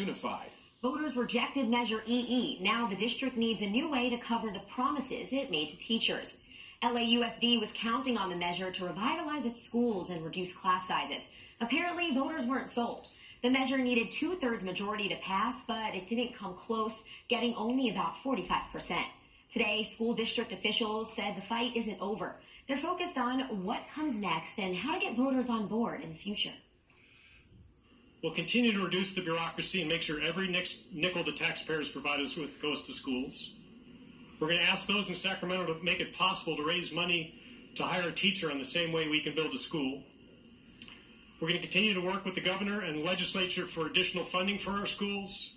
unified. Voters rejected Measure EE. Now the district needs a new way to cover the promises it made to teachers. LAUSD was counting on the measure to revitalize its schools and reduce class sizes. Apparently, voters weren't sold. The measure needed 2/3 majority to pass, but it didn't come close, getting only about 45%. Today, school district officials said the fight isn't over. They're focused on what comes next and how to get voters on board in the future. We'll continue to reduce the bureaucracy and make sure every nickel the taxpayers provide us with goes to schools. We're going to ask those in Sacramento to make it possible to raise money to hire a teacher in the same way we can build a school. We're going to continue to work with the governor and the legislature for additional funding for our schools.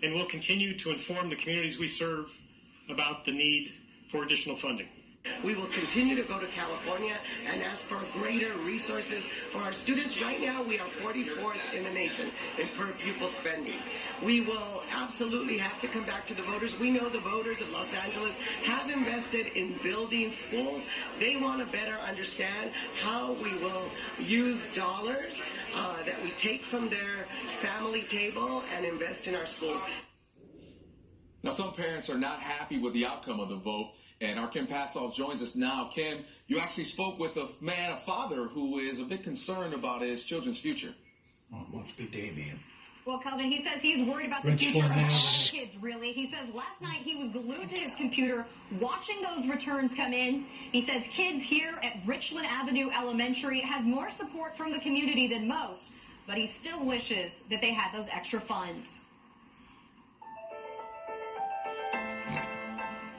And we'll continue to inform the communities we serve about the need for additional funding. We will continue to go to California and ask for greater resources for our students. Right now, we are 44th in the nation in per pupil spending. We will absolutely have to come back to the voters. We know the voters of Los Angeles have invested in building schools. They want to better understand how we will use dollars that we take from their family table and invest in our schools. Now, some parents are not happy with the outcome of the vote, and our Kim Passoff joins us now. Kim, you actually spoke with a father, who is a bit concerned about his children's future. Oh, it must be Damien. Well, Calvin, he says he's worried about the future of all the kids, really. He says last night he was glued to his computer watching those returns come in. He says kids here at Richland Avenue Elementary have more support from the community than most, but he still wishes that they had those extra funds.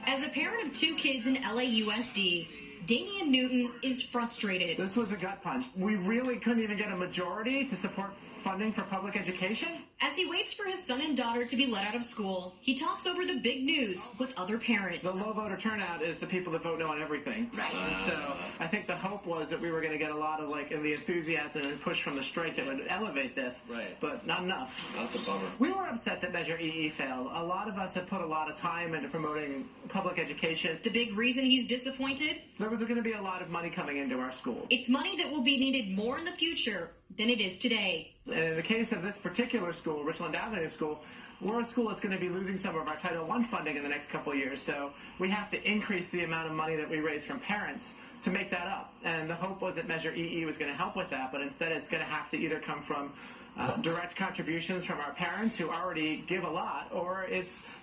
As a parent of 2 kids in LAUSD, Damian Newton is frustrated. This was a gut punch. We really couldn't even get a majority to support funding for public education. As he waits for his son and daughter to be let out of school, he talks over the big news with other parents. The low voter turnout is the people that vote no on everything. Right. So I think the hope was that we were going to get a lot of the enthusiasm and push from the straight that would elevate this. Right. But not enough. That's a bummer. We were upset that Measure EE failed. A lot of us have put a lot of time into promoting public education. The big reason he's disappointed? There was going to be a lot of money coming into our schools. It's money that will be needed more in the future than it is today. And in the case of this particular school, Richland Avenue School, we're a school that's going to be losing some of our Title I funding in the next couple of years. So we have to increase the amount of money that we raise from parents to make that up. And the hope was that Measure EE was going to help with that, but instead it's going to have to either come from direct contributions from our parents who already give a lot, or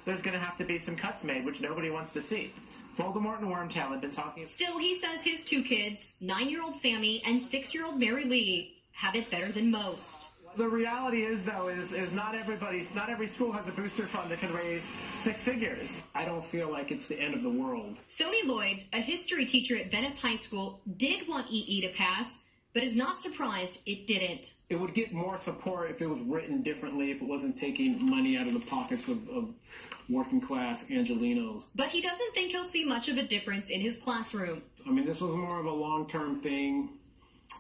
there's going to have to be some cuts made, which nobody wants to see. Voldemort and Wormtail have been talking. Still, he says his 2 kids, 9-year-old Sammy and 6-year-old Mary Lee, have it better than most. The reality is, though, is not every school has a booster fund that can raise 6 figures. I don't feel like it's the end of the world. Sony Lloyd, a history teacher at Venice High School, did want EE to pass, but is not surprised it didn't. It would get more support if it was written differently, if it wasn't taking money out of the pockets of working class Angelenos. But he doesn't think he'll see much of a difference in his classroom. I mean, this was more of a long-term thing.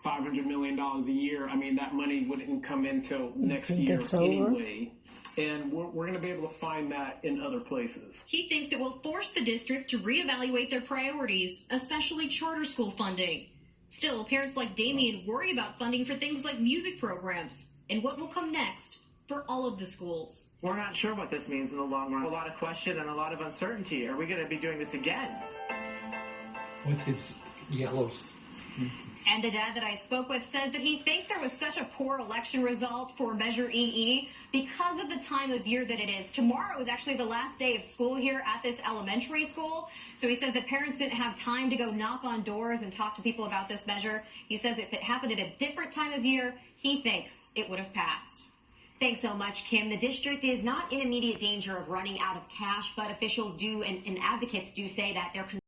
$500 million a year. I mean, that money wouldn't come in till next year anyway. And we're going to be able to find that in other places. He thinks it will force the district to reevaluate their priorities, especially charter school funding. Still, parents like Damien worry about funding for things like music programs and what will come next for all of the schools. We're not sure what this means in the long run. A lot of question and a lot of uncertainty. Are we going to be doing this again? With his yellow... And the dad that I spoke with says that he thinks there was such a poor election result for Measure EE because of the time of year that it is. Tomorrow is actually the last day of school here at this elementary school. So he says that parents didn't have time to go knock on doors and talk to people about this measure. He says if it happened at a different time of year, he thinks it would have passed. Thanks so much, Kim. The district is not in immediate danger of running out of cash, but officials do and advocates do say that they're